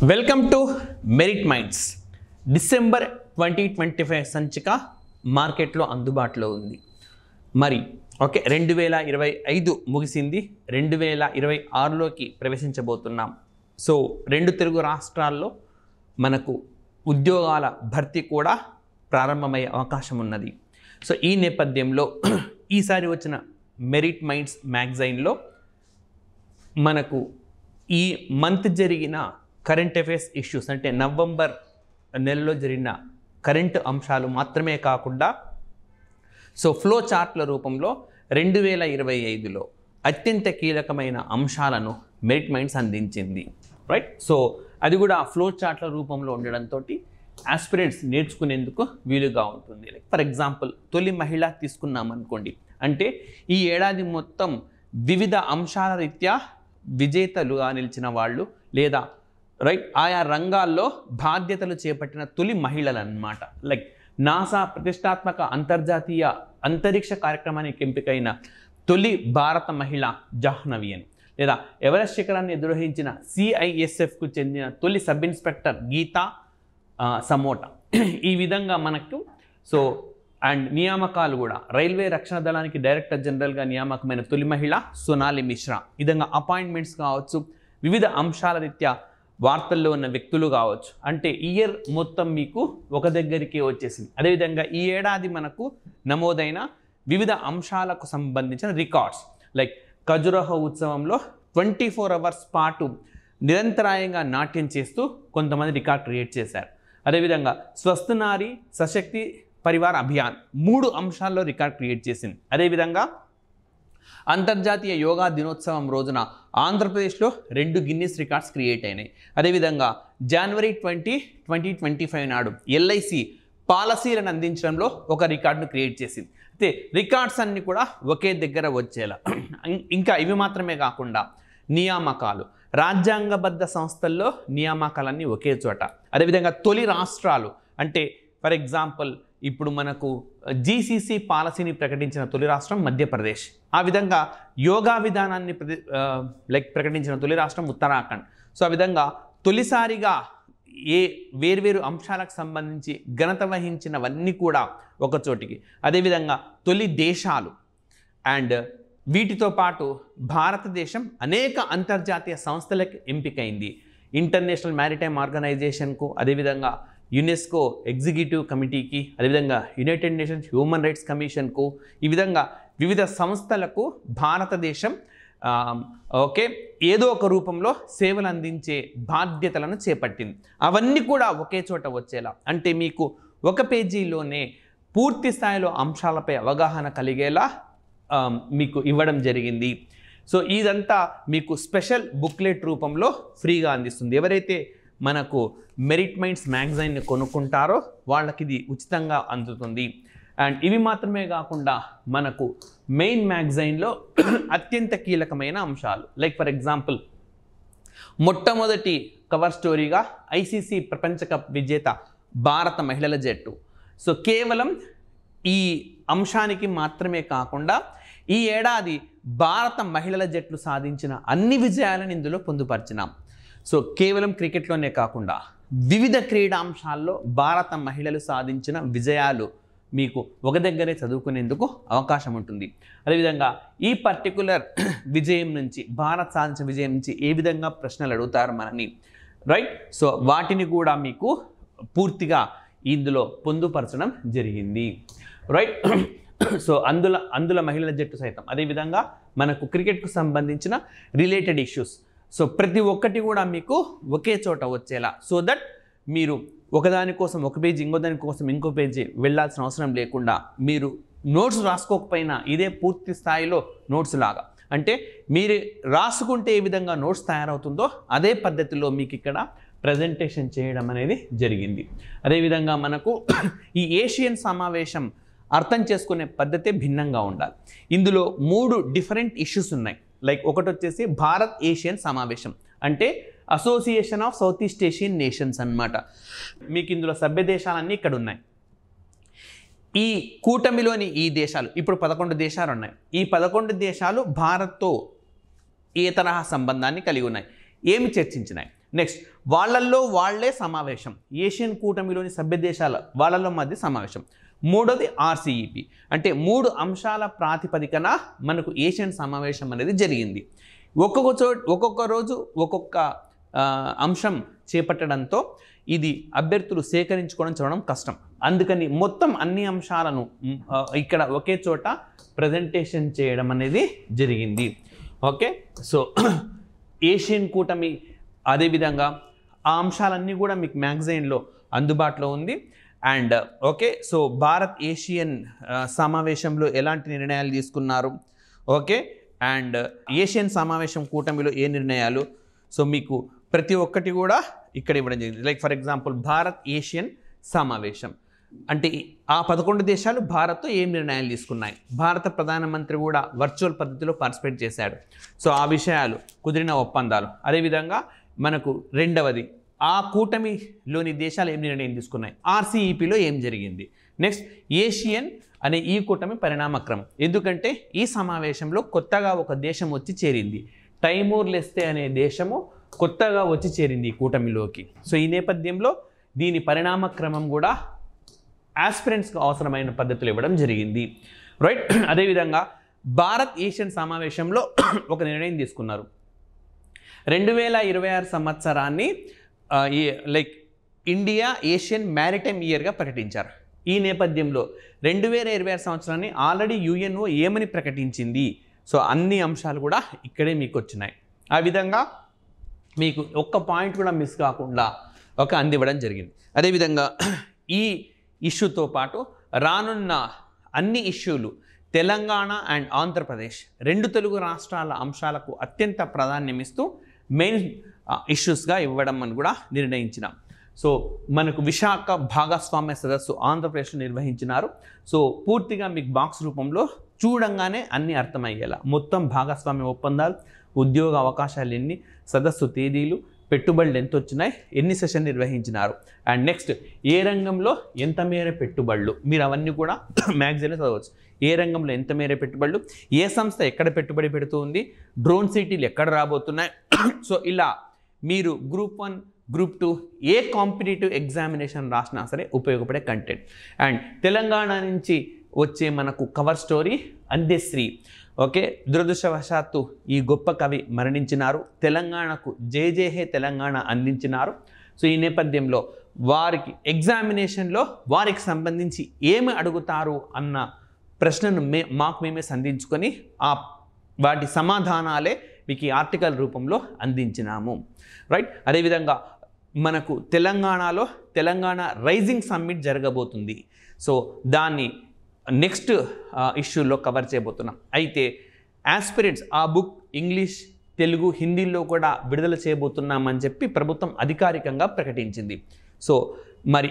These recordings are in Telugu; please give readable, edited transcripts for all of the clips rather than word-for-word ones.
Welcome to merit minds. December 2025 సంచిక మార్కెట్లో అందుబాటులో ఉంది. మరి 2025 ముగిసింది, 2026లోకి ప్రవేశించబోతున్నాం. సో రెండు తెలుగు రాష్ట్రాల్లో మనకు ఉద్యోగాల భర్తీ కూడా ప్రారంభమయ్యే అవకాశం ఉన్నది. సో ఈ నేపథ్యంలో ఈసారి వచ్చిన మెరిట్ మైండ్స్ మ్యాగజైన్లో మనకు ఈ మంత్ జరిగిన కరెంట్ అఫైర్స్ ఇష్యూస్, అంటే నవంబర్ నెలలో జరిగిన కరెంట్ అంశాలు మాత్రమే కాకుండా సో ఫ్లో చార్ట్ల రూపంలో 2025లో అత్యంత కీలకమైన అంశాలను మెరిట్ మైండ్స్ అందించింది, రైట్. సో అది కూడా ఫ్లో చార్ట్ల రూపంలో ఉండడంతో ఆస్పిరెంట్స్ నేర్చుకునేందుకు వీలుగా ఉంటుంది. లైక్ ఫర్ ఎగ్జాంపుల్ తొలి మహిళ తీసుకున్నాం అనుకోండి, అంటే ఈ ఏడాది మొత్తం వివిధ అంశాల రీత్యా విజేతలుగా నిలిచిన వాళ్ళు లేదా రైట్ ఆయా రంగాల్లో బాధ్యతలు చేపట్టిన తొలి మహిళలు అన్నమాట. లైక్ నాసా ప్రతిష్టాత్మక అంతర్జాతీయ అంతరిక్ష కార్యక్రమానికి ఎంపికైన తొలి భారత మహిళ జాహ్నవి, లేదా ఎవరెస్ట్ శిఖరాన్ని అధిరోహించిన CISFకు చెందిన తొలి సబ్ ఇన్స్పెక్టర్ గీతా సమోటా. ఈ విధంగా మనకు సో అండ్ నియామకాలు కూడా రైల్వే రక్షణ దళానికి డైరెక్టర్ జనరల్గా నియామకమైన తొలి మహిళ సోనాలి మిశ్రా. ఈ విధంగా అపాయింట్మెంట్స్ కావచ్చు, వివిధ అంశాల రీత్యా వార్తల్లో ఉన్న వ్యక్తులు కావచ్చు, అంటే ఇయర్ మొత్తం మీకు ఒక దగ్గరికి వచ్చేసింది. అదేవిధంగా ఈ ఏడాది మనకు నమోదైన వివిధ అంశాలకు సంబంధించిన రికార్డ్స్, లైక్ ఖజురహో ఉత్సవంలో 24 అవర్స్ పాటు నిరంతరాయంగా నాట్యం చేస్తూ కొంతమంది రికార్డ్ క్రియేట్ చేశారు. అదేవిధంగా స్వస్థ నారీ సశక్తి పరివార్ అభియాన్ 3 అంశాల్లో రికార్డ్ క్రియేట్ చేసింది. అదేవిధంగా అంతర్జాతీయ యోగా దినోత్సవం రోజున ఆంధ్రప్రదేశ్లో 2 గిన్నిస్ రికార్డ్స్ క్రియేట్ అయినాయి. అదేవిధంగా జనవరి 20, 2025 నాడు LIC పాలసీలను అందించడంలో ఒక రికార్డును క్రియేట్ చేసింది. అయితే రికార్డ్స్ అన్నీ కూడా ఒకే దగ్గర వచ్చేలా. ఇంకా ఇవి మాత్రమే కాకుండా నియామకాలు, రాజ్యాంగబద్ధ సంస్థల్లో నియామకాలన్నీ ఒకే చోట. అదేవిధంగా తొలి రాష్ట్రాలు, అంటే ఫర్ ఎగ్జాంపుల్ ఇప్పుడు మనకు GCC పాలసీని ప్రకటించిన తొలి రాష్ట్రం మధ్యప్రదేశ్. ఆ విధంగా యోగా విధానాన్ని ప్రకటించిన తొలి రాష్ట్రం ఉత్తరాఖండ్. సో ఆ విధంగా తొలిసారిగా వేర్వేరు అంశాలకు సంబంధించి ఘనత వహించినవన్నీ కూడా ఒక చోటికి. అదేవిధంగా తొలి దేశాలు అండ్ వీటితో పాటు భారతదేశం అనేక అంతర్జాతీయ సంస్థలకు ఎంపికైంది. ఇంటర్నేషనల్ మ్యారిటైమ్ ఆర్గనైజేషన్కు, అదేవిధంగా యునెస్కో ఎగ్జిక్యూటివ్ కమిటీకి, అదేవిధంగా యునైటెడ్ నేషన్స్ హ్యూమన్ రైట్స్ కమిషన్కు, ఈ విధంగా వివిధ సంస్థలకు భారతదేశం ఏదో ఒక రూపంలో సేవలు అందించే బాధ్యతలను చేపట్టింది. అవన్నీ కూడా ఒకే చోట వచ్చేలా, అంటే మీకు ఒక పేజీలోనే పూర్తి స్థాయిలో అంశాలపై అవగాహన కలిగేలా మీకు ఇవ్వడం జరిగింది. సో ఇదంతా మీకు స్పెషల్ బుక్లెట్ రూపంలో ఫ్రీగా అందిస్తుంది. ఎవరైతే మనకు మెరిట్ మైండ్స్ మ్యాగజైన్ని కొనుక్కుంటారో వాళ్ళకి ఇది ఉచితంగా అందుతుంది. అండ్ ఇవి మాత్రమే కాకుండా మనకు మెయిన్ మ్యాగజైన్లో అత్యంత కీలకమైన అంశాలు, లైక్ ఫర్ ఎగ్జాంపుల్ మొట్టమొదటి కవర్ స్టోరీగా ICC ప్రపంచ కప్ విజేత భారత మహిళల జట్టు. సో కేవలం ఈ అంశానికి మాత్రమే కాకుండా ఈ ఏడాది భారత మహిళల జట్లు సాధించిన అన్ని విజయాలను ఇందులో పొందుపరిచినాం. సో కేవలం క్రికెట్లోనే కాకుండా వివిధ క్రీడాంశాల్లో భారత మహిళలు సాధించిన విజయాలు మీకు ఒక దగ్గరే చదువుకునేందుకు అవకాశం ఉంటుంది. అదేవిధంగా ఈ పర్టికులర్ విజయం నుంచి, భారత్ సాధించిన విజయం నుంచి ఏ విధంగా ప్రశ్నలు అడుగుతారు మనని, రైట్. సో వాటిని కూడా మీకు పూర్తిగా ఇందులో పొందుపరచడం జరిగింది, రైట్. సో అందులో మహిళల జట్టు సైతం, అదేవిధంగా మనకు క్రికెట్కు సంబంధించిన రిలేటెడ్ ఇష్యూస్, సో ప్రతి ఒక్కటి కూడా మీకు ఒకే చోట వచ్చేలా, సో దట్ మీరు ఒకదాని కోసం ఒక పేజీ, ఇంకో దాని కోసం ఇంకో పేజీ వెళ్ళాల్సిన అవసరం లేకుండా, మీరు నోట్స్ రాసుకోకపోయినా ఇదే పూర్తి స్థాయిలో నోట్స్ లాగా, అంటే మీరు రాసుకుంటే ఏ విధంగా నోట్స్ తయారవుతుందో అదే పద్ధతిలో మీకు ఇక్కడ ప్రజెంటేషన్ చేయడం అనేది జరిగింది. అదేవిధంగా మనకు ఈ ఏషియన్ సమావేశం అర్థం చేసుకునే పద్ధతే భిన్నంగా ఉండాలి. ఇందులో 3 డిఫరెంట్ ఇష్యూస్ ఉన్నాయి. లైక్ ఒకటి వచ్చేసి భారత్ ఏషియన్ సమావేశం, అంటే association of south east Asian nations అన్నమాట. మీకు ఇందులో సభ్య దేశాలన్నీ ఇక్కడ ఉన్నాయి. ఈ కూటమిలోని ఈ దేశాలు ఇప్పుడు 11 దేశాలు ఉన్నాయి. ఈ 11 దేశాలు భారత్తో ఏ తరహా సంబంధాన్ని కలిగి ఉన్నాయి, ఏమి చర్చించినాయి, నెక్స్ట్ వాళ్ళల్లో వాళ్ళే సమావేశం, ఏషియన్ కూటమిలోని సభ్య దేశాల వాళ్ళల్లో మధ్య సమావేశం. మూడోది ఆర్సీఈపీ, అంటే 3 అంశాల ప్రాతిపదికన మనకు ఏషియన్ సమావేశం అనేది జరిగింది. ఒక్కొక్క రోజు ఒక్కొక్క అంశం చేపట్టడంతో ఇది అభ్యర్థులు సేకరించుకోవడం చదవడం కష్టం. అందుకని మొత్తం అన్ని అంశాలను ఇక్కడ ఒకే చోట ప్రజెంటేషన్ చేయడం అనేది జరిగింది. ఓకే, సో ఏషియన్ కూటమి అదేవిధంగా ఆ అంశాలన్నీ కూడా మీకు మ్యాగజైన్లో అందుబాటులో ఉంది. And okay, so Bharat Asian సమావేశంలో ఎలాంటి నిర్ణయాలు తీసుకున్నారు, ఓకే, అండ్ ఏషియన్ సమావేశం కూటమిలో ఏ నిర్ణయాలు, సో మీకు ప్రతి ఒక్కటి కూడా ఇక్కడ ఇవ్వడం జరిగింది. Like for example Bharat Asian సమావేశం అంటే ఆ 11 దేశాలు భారత్తో ఏం నిర్ణయాలు తీసుకున్నాయి, భారత ప్రధానమంత్రి కూడా వర్చువల్ పద్ధతిలో పార్టిసిపేట్ చేశాడు. సో ఆ విషయాలు, కుదిరిన ఒప్పందాలు, అదేవిధంగా మనకు రెండవది ఆ కూటమిలోని దేశాలు ఏం నిర్ణయం తీసుకున్నాయి, ఆర్సీఈపీలో ఏం జరిగింది. నెక్స్ట్ ఏషియన్ అనే ఈ కూటమి పరిణామక్రమం, ఎందుకంటే ఈ సమావేశంలో కొత్తగా ఒక దేశం వచ్చి చేరింది, టైమూర్ లెస్తే అనే దేశము కొత్తగా వచ్చి చేరింది ఈ కూటమిలోకి. సో ఈ నేపథ్యంలో దీని పరిణామక్రమం కూడా ఆస్పిరెంట్స్కి అవసరమైన పద్ధతులు ఇవ్వడం జరిగింది, రైట్. అదేవిధంగా భారత్ ఏషియన్ సమావేశంలో ఒక నిర్ణయం తీసుకున్నారు. 2026 సంవత్సరాన్ని లైక్ ఇండియా ఏషియన్ మ్యారిటైమ్ ఇయర్గా ప్రకటించారు. ఈ నేపథ్యంలో 2026 సంవత్సరాన్ని ఆల్రెడీ యుఎన్ఓ ఏమని ప్రకటించింది, సో అన్ని అంశాలు కూడా ఇక్కడే మీకు వచ్చినాయి. ఆ విధంగా మీకు ఒక్క పాయింట్ కూడా మిస్ కాకుండా అందివ్వడం జరిగింది. అదేవిధంగా ఈ ఇష్యూతో పాటు రానున్న అన్ని ఇష్యూలు తెలంగాణ అండ్ ఆంధ్రప్రదేశ్ 2 తెలుగు రాష్ట్రాల అంశాలకు అత్యంత ప్రాధాన్యమిస్తూ మెయిన్ ఇష్యూస్గా ఇవ్వడం అని కూడా నిర్ణయించినాం. సో మనకు విశాఖ భాగస్వామ్య సదస్సు ఆంధ్రప్రదేశ్లో నిర్వహించినారు. సో పూర్తిగా మీకు బాక్స్ రూపంలో చూడంగానే అన్నీ అర్థమయ్యేలా మొత్తం భాగస్వామ్య ఒప్పందాలు, ఉద్యోగ అవకాశాలు ఎన్ని, సదస్సు తేదీలు, పెట్టుబడులు ఎంత వచ్చినాయి, ఎన్ని సెషన్ నిర్వహించినారు, అండ్ నెక్స్ట్ ఏ రంగంలో ఎంత మేర పెట్టుబడులు, మీరు అవన్నీ కూడా మ్యాగజైన్లో చదవచ్చు. ఏ రంగంలో ఎంత మేర పెట్టుబడులు, ఏ సంస్థ ఎక్కడ పెట్టుబడి పెడుతుంది, డ్రోన్ సిటీలు ఎక్కడ రాబోతున్నాయి. సో ఇలా మీరు గ్రూప్ 1, గ్రూప్ 2 ఏ కాంపిటేటివ్ ఎగ్జామినేషన్ రాసినా సరే ఉపయోగపడే కంటెంట్. అండ్ తెలంగాణ నుంచి వచ్చే మనకు కవర్ స్టోరీ అందశ్రీ. ఓకే, దురదృష్టవశాత్తు ఈ గొప్ప కవి మరణించినారు, తెలంగాణకు జై తెలంగాణ అందించినారు. సో ఈ నేపథ్యంలో వారికి ఎగ్జామినేషన్లో వారికి సంబంధించి ఏమి అడుగుతారు అన్న ప్రశ్నను మాకు మేమే సంధించుకొని వాటి సమాధానాలే మీకు ఈ ఆర్టికల్ రూపంలో అందించినాము, రైట్. అదేవిధంగా మనకు తెలంగాణలో తెలంగాణ రైజింగ్ సమ్మిట్ జరగబోతుంది. సో దాన్ని నెక్స్ట్ ఇష్యూలో కవర్ చేయబోతున్నాం. అయితే ఆస్పిరెంట్స్ ఆ బుక్ ఇంగ్లీష్, తెలుగు, హిందీలో కూడా విడుదల చేయబోతున్నామని చెప్పి ప్రభుత్వం అధికారికంగా ప్రకటించింది. సో మరి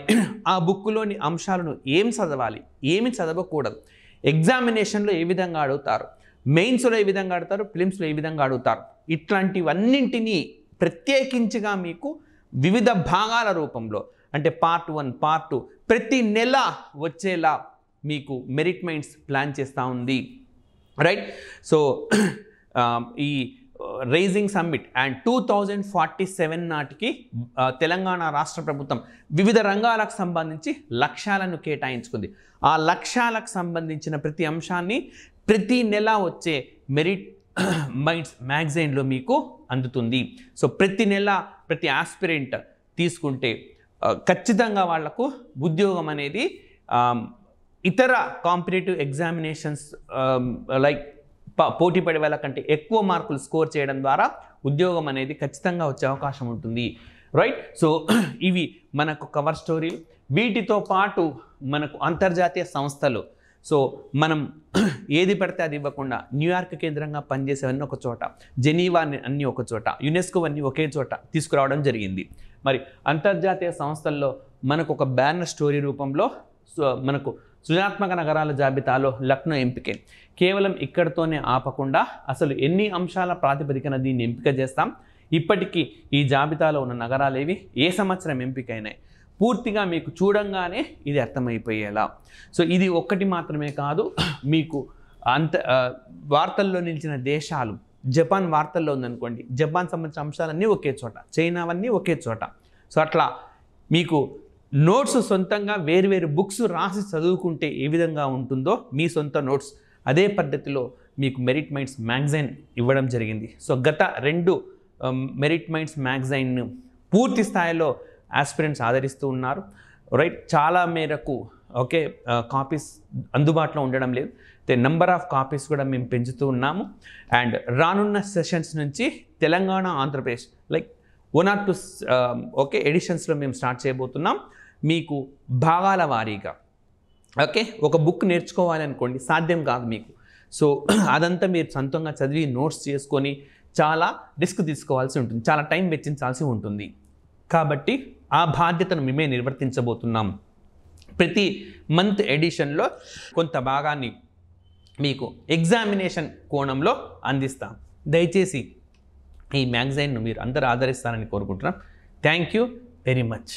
ఆ బుక్లోని అంశాలను ఏం చదవాలి, ఏమి చదవకూడదు, ఎగ్జామినేషన్లో ఏ విధంగా అడుగుతారు, మెయిన్స్లో ఏ విధంగా అడుగుతారు, ఫిలిమ్స్లో ఏ విధంగా అడుగుతారు, ఇట్లాంటివన్నింటినీ ప్రత్యేకించిగా మీకు వివిధ భాగాల రూపంలో అంటే పార్ట్ 1, పార్ట్ 2 ప్రతి నెల వచ్చేలా మీకు మెరిట్ మైండ్స్ ప్లాన్ చేస్తూ ఉంది, రైట్. సో ఈ రైజింగ్ సమ్మిట్ అండ్ 2047 నాటికి తెలంగాణ రాష్ట్ర ప్రభుత్వం వివిధ రంగాలకు సంబంధించి లక్ష్యాలను కేటాయించుకుంది. ఆ లక్ష్యాలకు సంబంధించిన ప్రతి అంశాన్ని ప్రతి నెల వచ్చే మెరిట్ మైండ్స్ మ్యాగజైన్లో మీకు అందుతుంది. సో ప్రతి నెల ప్రతి ఆస్పిరెంట్ తీసుకుంటే ఖచ్చితంగా వాళ్లకు ఉద్యోగం అనేది ఇతర కాంపిటేటివ్ ఎగ్జామినేషన్స్ లైక్ పోటీ పడే వాళ్ళకంటే ఎక్కువ మార్కులు స్కోర్ చేయడం ద్వారా ఉద్యోగం అనేది ఖచ్చితంగా వచ్చే అవకాశం ఉంటుంది, రైట్. సో ఇవి మనకు కవర్ స్టోరీలు. వీటితో పాటు మనకు అంతర్జాతీయ సంస్థలు, సో మనం ఏది పడితే అది ఇవ్వకుండా న్యూయార్క్ కేంద్రంగా పనిచేసేవన్నీ ఒక చోట, జెనీవా అన్నీ ఒక చోట, యునెస్కో అన్నీ ఒకే చోట తీసుకురావడం జరిగింది. మరి అంతర్జాతీయ సంస్థల్లో మనకు ఒక బ్యానర్ స్టోరీ రూపంలో మనకు సృజనాత్మక నగరాల జాబితాలో లక్నో ఎంపికే. కేవలం ఇక్కడితోనే ఆపకుండా అసలు ఎన్ని అంశాల ప్రాతిపదికన దీన్ని ఎంపిక చేస్తాం, ఇప్పటికీ ఈ జాబితాలో ఉన్న నగరాలు ఏవి, ఏ సంవత్సరం ఎంపికైనాయి, పూర్తిగా మీకు చూడంగానే ఇది అర్థమైపోయేలా. సో ఇది ఒక్కటి మాత్రమే కాదు, మీకు వార్తల్లో నిలిచిన దేశాలు, జపాన్ వార్తల్లో ఉందనుకోండి, జపాన్ సంబంధించిన అంశాలన్నీ ఒకే చోట, చైనావన్నీ ఒకే చోట. సో అట్లా మీకు నోట్స్ సొంతంగా వేరు బుక్స్ రాసి చదువుకుంటే ఏ విధంగా ఉంటుందో మీ సొంత నోట్స్ అదే పద్ధతిలో మీకు మెరిట్ మైండ్స్ మ్యాగజైన్ ఇవ్వడం జరిగింది. సో గత 2 మెరిట్ మైండ్స్ మ్యాగజైన్ పూర్తి స్థాయిలో ఆస్పిరెంట్స్ ఆదరిస్తూ ఉన్నారు. రైట్, చాలా మేరకు ఓకే కాపీస్ అందుబాటులో ఉండడం లేదు, నెంబర్ ఆఫ్ కాపీస్ కూడా మేము పెంచుతూ ఉన్నాము. అండ్ రానున్న సెషన్స్ నుంచి Telangana, Andhra Pradesh like 1 or 2 okay ఎడిషన్స్లో మేము స్టార్ట్ చేయబోతున్నాం. మీకు భాగాల వారీగా ఓకే ఒక బుక్ నేర్చుకోవాలి అనుకోండి, సాధ్యం కాదు మీకు. సో అదంతా మీరు సొంతంగా చదివి నోట్స్ చేసుకొని చాలా రిస్క్ తీసుకోవాల్సి ఉంటుంది, చాలా టైం వెచ్చించాల్సి ఉంటుంది. కాబట్టి ఆ బాధ్యతను మేమే నిర్వర్తించబోతున్నాం. ప్రతి మంత్ ఎడిషన్లో కొంత భాగాన్ని మీకు ఎగ్జామినేషన్ కోణంలో అందిస్తాం. దయచేసి ఈ మ్యాగజైన్ను మీరు అందరూ ఆదరిస్తారని కోరుకుంటున్నాం. Thank you very much.